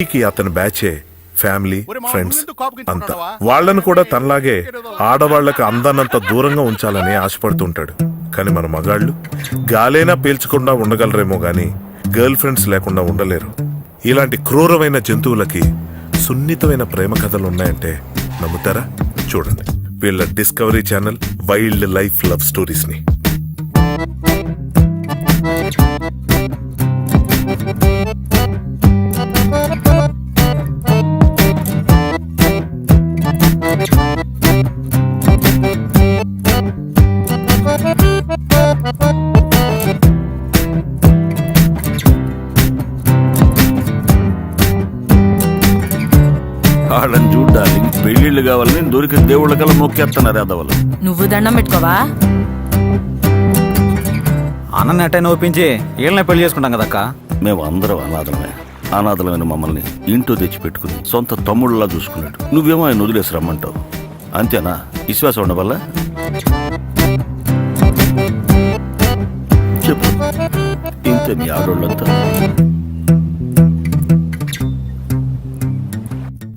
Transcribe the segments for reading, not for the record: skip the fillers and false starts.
అతని బ్యాచే family, friends అంతా. వాళ్లను కూడా తనలాగే ఆడవాళ్లకు అందనంత దూరంగా ఉంచాలని ఆశపడుతుంటాడు. కానీ మన మగాళ్ళు గాలైనా పీల్చకుండా ఉండగలరేమో గాని గర్ల్ ఫ్రెండ్స్ లేకుండా ఉండలేరు. ఇలాంటి క్రూరమైన జంతువులకి సున్నితమైన ప్రేమ కథలు ఉన్నాయంటే నమ్ముతారా? చూడండి వీళ్ళ discovery channel wild life love stories ని. వాళ్ళని చూడ్డానికి పెళ్లిళ్ళు కావాలని దొరికిన దేవుళ్ళ కల్లా మొక్కేస్తున్నారు అదవలు. నువ్వు దండం పెట్టుకోవా? అన్న ఎట్టైనా ఒప్పించి వీళ్ళనే పెళ్లి చేసుకుంటాం కదక్క. మేము అందరం అనాథలమైన మమ్మల్ని ఇంటూ తెచ్చి పెట్టుకుని సొంత తమ్ముళ్ళలా చూసుకున్నాడు. నువ్వేమో ఆయన వదిలేసి రమ్మంటావు. అంతేనా? విశ్వాసం ఉండవల్ల చెప్పు. ఇంతే మీ ఆడోళ్ళంతా.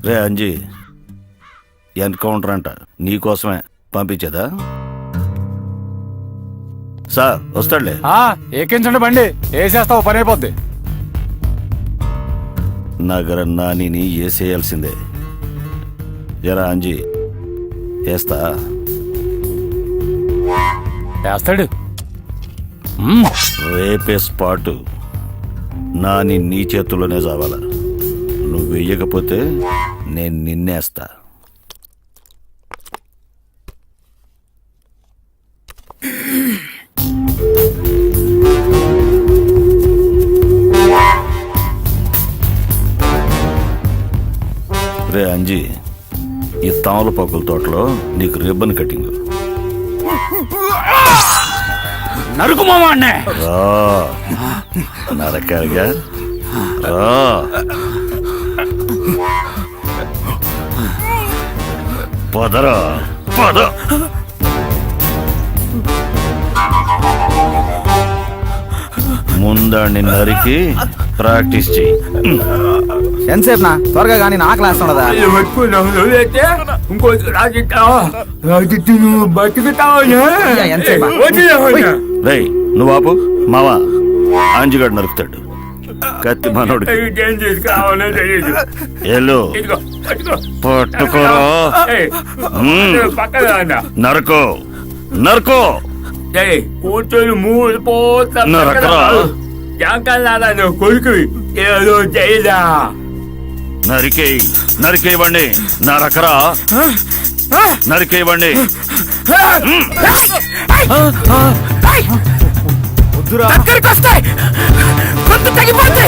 రే అంజీ, ఎన్కౌంటర్ అంట నీకోసమే పంపించేదా? సార్ వస్తాడులే. ఎక్కించండి బండి, వేసేస్తావు పని అయిపోద్ది. నగర నానిని వేసేయాల్సిందే. ఎరా అంజీ వేస్తా? వేస్తాడు. రేపే స్పాటు నాని నీ చేతుల్లోనే చావాల. నువ్వు వెయ్యకపోతే నేను నిన్నేస్తా. రే అంజీ, ఈ తామలపాకుల తోటలో నీకు రిబ్బన్ కటింగ్. నరుకు మావాణ్ణే. రా నరకాలిగా రా. పదరా పద. ముందాన్ని నరికి ప్రాక్టీస్ చెయ్యి. ఎంతసేపు నా త్వరగా కానీ నా క్లాస్ ఉండదా? రేయ్ నువ్వు ఆపు. మావా ఆంజిగాడు నరుకుతాడు. కత్తి మనోడు ఏలు పట్టుకోరా. Narcos Narcos. కూర్చొని మూడు నరకరా. కొడుకు ఏదో చేయదా? నరికేయబండి. నరకరా. నరికేయబండి. దగ్గరికి వస్తే గొంతు తగ్గిపోతే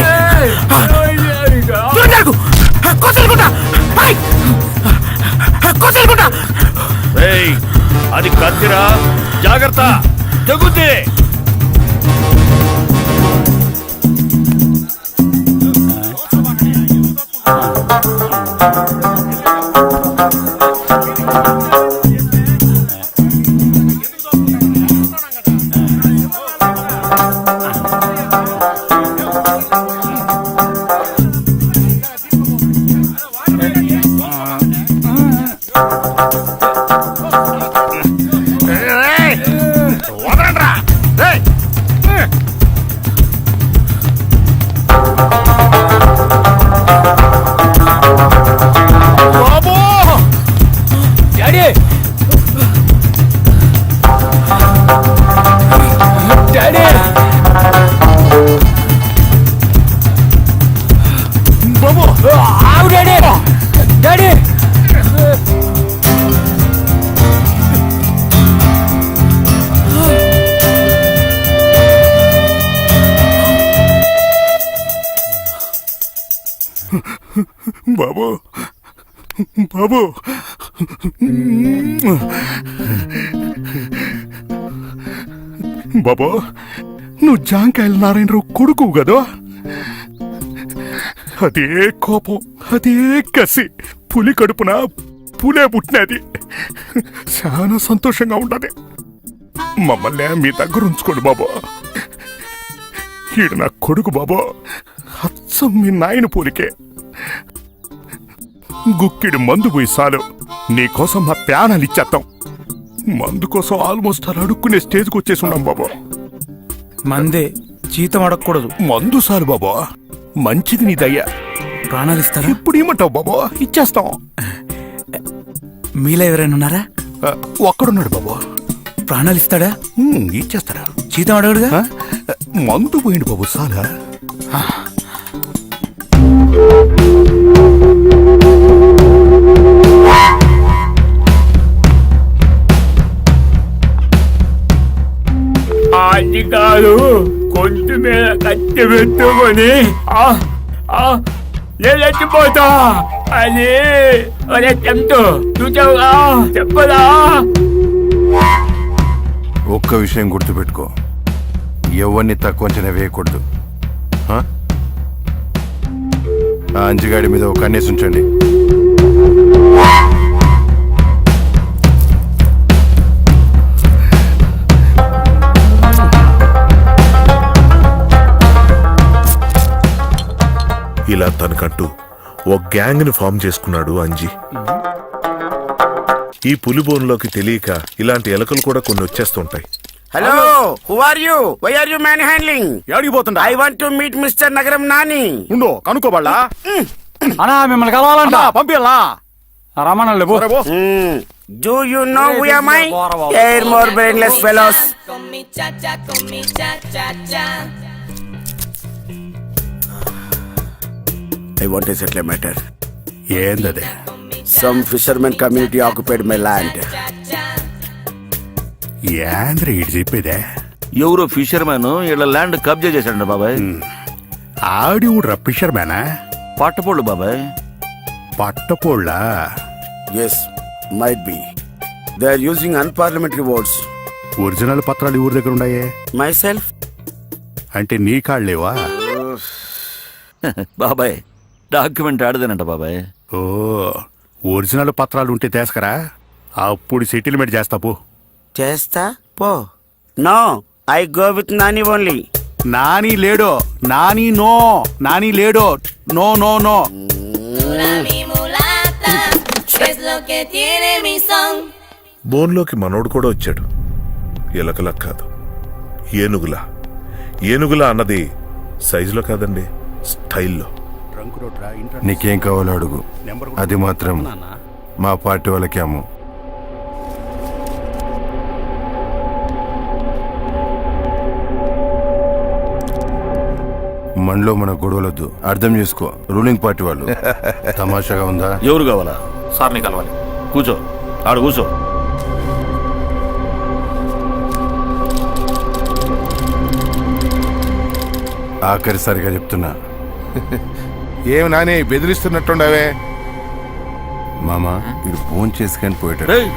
అది కత్తిరా, జాగ్రత్త తెగుద్ది. బాబు బాబు బాబు, నువ్వు జాంకాయల నారాయణరావు కొడుకు కదా? అదే కోపం, అదే కసి పులి కడుపున పులే పుట్టినది. చాలా సంతోషంగా ఉండదు. మమ్మల్ని మీ దగ్గర ఉంచుకోండి బాబా. ఈడు నా కొడుకు బాబా, అచ్చం మీ నాయన పోలికే. గుక్కిడి మందు పోయి చాలు నీకోసం మా ప్యానాలు ఇచ్చేస్తాం. మందు కోసం ఆల్మోస్ట్ అలా అడుక్కునే స్టేజ్కి వచ్చేసి ఉన్నాం బాబా. మందే జీతం అడగకూడదు. మందు చాలు బాబా, మంచిది నీ దయ్యా. ప్రాణాలు ఇస్తారా? ఇప్పుడు ఏమంటావు బాబా? ఇచ్చేస్తాం. మీలో ఎవరైనా ఉన్నారా? ఒక్కడున్నాడు బాబా. ప్రాణాలు ఇస్తాడా? ఇచ్చేస్తారా? జీతం అడగడుగా? మందు పోయింది బాబు చాలా. అది కాదు, కొంచెం మీద కత్తి పెట్టుకొని నేను చచ్చిపోతా అని చెప్తూ చూచావుగా, చెప్పదా? ఒక్క విషయం గుర్తుపెట్టుకో, ఎవరిని తక్కువ అంచనా వేయకూడదు. ఆ అంజిగాడి మీద ఒక కన్నేసి ఉంచండి. ఇలా తనకంటూ ఓ గ్యాంగ్ ని ఫామ్ చేసుకున్నాడు అంజి. ఈ పులిబోన్లోకి తెలియక ఇలాంటి ఎలకలు కూడా కొన్ని వచ్చేస్తుంటాయి. Hello, who are you? Why are you man handling? అడిగిపోతుందా? I want to meet mister Nagaram Nani. ఉండో కనుక్కోబళ్ళా. అన్నా మిమ్మల్ని కలవాలంట. పంపిల్లా రమ్మనండి. Do you know who am I? They're more brainless fellows. Con mi cha cha cha. I want to settle a matter. ఏందదే? Some fishermen community occupied my land. ఏంద్ర ఇటు చెప్పేదే? ఎవరో fishermen ఇలా land కబ్జా చేశాడు బాబాయ్. ఆడి ఊడ్రా ఫిషర్ మ్యానా? పట్టపోళ్ళు బాబాయ్. పట్టపోళ్ళా? Yes, might be. They are using unparliamentary words. Original పత్రాలు ఊరి దగ్గర ఉన్నాయే. Myself? అంటే నీ కాళ్ళేవా? బాబాయ్ డాక్యుమెంట్ ఆడదేనంట బాబాయ్. ఓ, ఒరిజినల్ పత్రాలు ఉంటే తీసుకరా, అప్పుడు సెటిల్మెంట్ చేస్తా పో. చేస్తా పో. No, I go with Nani only. Nani లేడో, నాని నో, నాని లేడో, no no no. Mi mulata, ¿qué es lo que tiene mi son? బోన్లోకి మనోడు కూడా వచ్చాడు. ఎలకలా కాదు, ఏనుగులా. ఏనుగులా అన్నది సైజులో కాదండి, స్టైల్లో. నీకేం కావాలో అడుగు, అది మాత్రం మా పార్టీ వాళ్ళకి అమ్ము. మనలో మన గొడవలొద్దు, అర్థం చేసుకో. రూలింగ్ పార్టీ వాళ్ళు తమాషాగా ఉందా? ఎవరు కావాలా? సార్ని కలవాలి. కూర్చో, ఆడు కూర్చో. ఆఖరిసారిగా చెప్తున్నా. ఏం నాని బెదిరిస్తున్నట్టుండవే? మామా ఇది ఫోన్ చేసుకొని పోయేటాడు. రేయ్,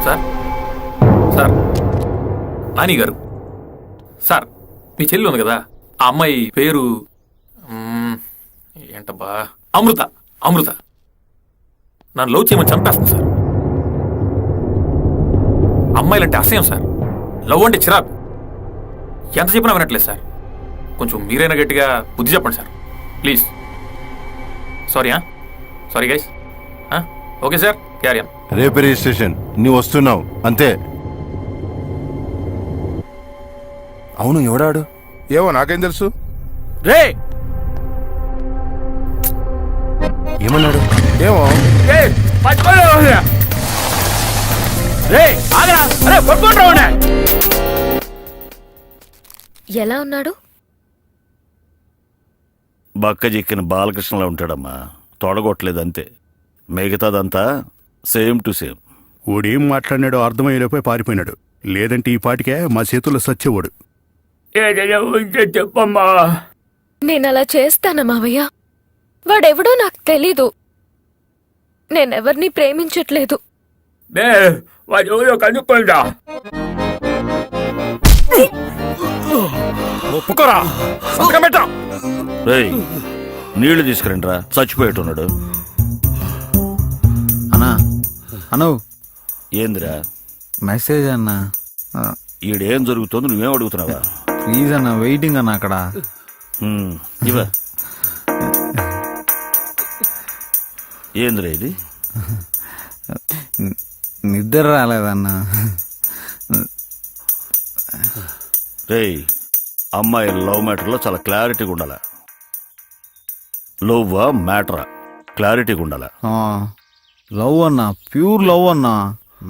సార్ సార్ నాని గారు, సార్ మీ చెల్లి ఉంది కదా, ఆ అమ్మాయి పేరు ఏంటబ్బా, అమృత. అమృత నన్ను లవ్ చేయమని చంపేస్తుంది సార్. అమ్మాయిలంటే అసహ్యం సార్, లవ్ అంటే చిరాకు. ఎంత చెప్పినా వినట్లేదు సార్. కొంచెం మీరైనా గట్టిగా బుద్ధి చెప్పండి sir please. Sorry sorry guys. Okay sir, carry on. రేపు రిజిస్ట్రేషన్, నువ్వు వస్తున్నావు అంతే. అవును, ఎవడాడు? ఏమో నాకేం తెలుసు. రే ఏమన్నాడు? ఏమో. రే ఆగరా. అరే పట్టుకోండి. ఎలా ఉన్నాడు? బక్క చిక్కిన బాలకృష్ణలా ఉంటాడమ్మా, తొడగొట్టలేదు అంతే. మిగతాదంతా సేమ్ టు సేమ్. ఓడేం మాట్లాడినాడో అర్థమయ్యేలోపై పారిపోయినాడు, లేదంటే ఈ పాటికే మా చేతుల్లో సచ్చేవాడు. ఏదైనా ఉంటే చెప్పమ్మా. నేనలా చేస్తానా మావయ్య? వాడెవడో నాకు తెలీదు. నేనెవర్ని ప్రేమించట్లేదు. వాడు ఎవరో కనుక్కుందా. ఒప్పుకోరా, సంతకం పెట్టా. రేయ్, నీళ్లు తీసుకురండి రా, చచ్చిపోయేట్టున్నాడు. అన్నా అను ఏందిరా మెసేజ్ అన్నా. ఈడేం జరుగుతుందో నువ్వేం అడుగుతున్నావా? ప్లీజ్ అన్న, వెయిటింగ్ అన్న అక్కడ. ఇవా ఏందిరా ఇది? నిద్ర రాలేదన్నా. రేయ్, అమ్మాయి లవ్ మ్యాటర్లో చాలా క్లారిటీగా ఉండాల. లవ్వా మ్యాటరా క్లారిటీగా ఉండాల. లవ్ అన్నా, ప్యూర్ లవ్ అన్నా.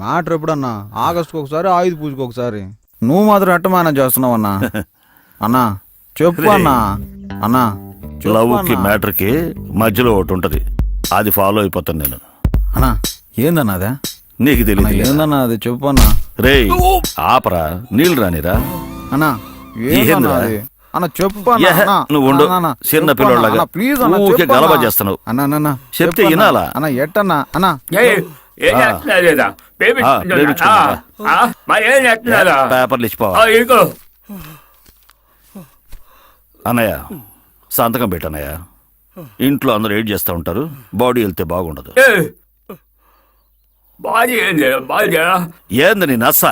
మ్యాటర్ ఎప్పుడన్నా? ఆగస్టుకు ఒకసారి, ఆయుధ పూజకు ఒకసారి. నువ్వు మాత్రం ఎట్ట మేనేజ్ చేస్తున్నావు అన్నా? అన్నా చెప్పు అన్నా. అన్నా లవ్ కి మ్యాటర్ కి మధ్యలో ఒకటి ఉంటది, అది ఫాలో అయిపోతాను నేను. అన్నా ఏందన్నా అదే? నీకు అన్నా, తెలియదు. ఏందన్నా అది చెప్పు అన్నా. రేయ్ ఆపరా, నీళ్ళు రానిరా. అన్నా ఏందన్నా ఏందిరా? అది? అన్న చెప్పు అన్నా. ఏహే, అన్నా, నువ్వు ఉండు. అన్నా, అన్నా, చిన్న చెప్పు పిల్లోడిలాగా అన్నా, ప్లీజ్ అన్నా, ఊరికే చెప్పు గలబా అన్నా. చేస్తున్నావు. అన్నా, అన్నా, అన్నా, చెప్తే చెప్పు అన్నా. వినాలా? అన్నా ఎట్టన్నా? అన్నా ఏం చేస్తున్నారా ప్రేమించుకున్నారా? మరి ఏం చేస్తున్నారా పేపర్లు ఇచ్చిపోవా? ఇగో అన్నయ్య సంతకం పెట్టన్నయ్య. ఇంట్లో అందరూ ఏడ్ చేస్తూ ఉంటారు, బాడీ వెళ్తే బాగుండదు. బాడీ ఏంది బాడీ ఏంది నీ నస్స?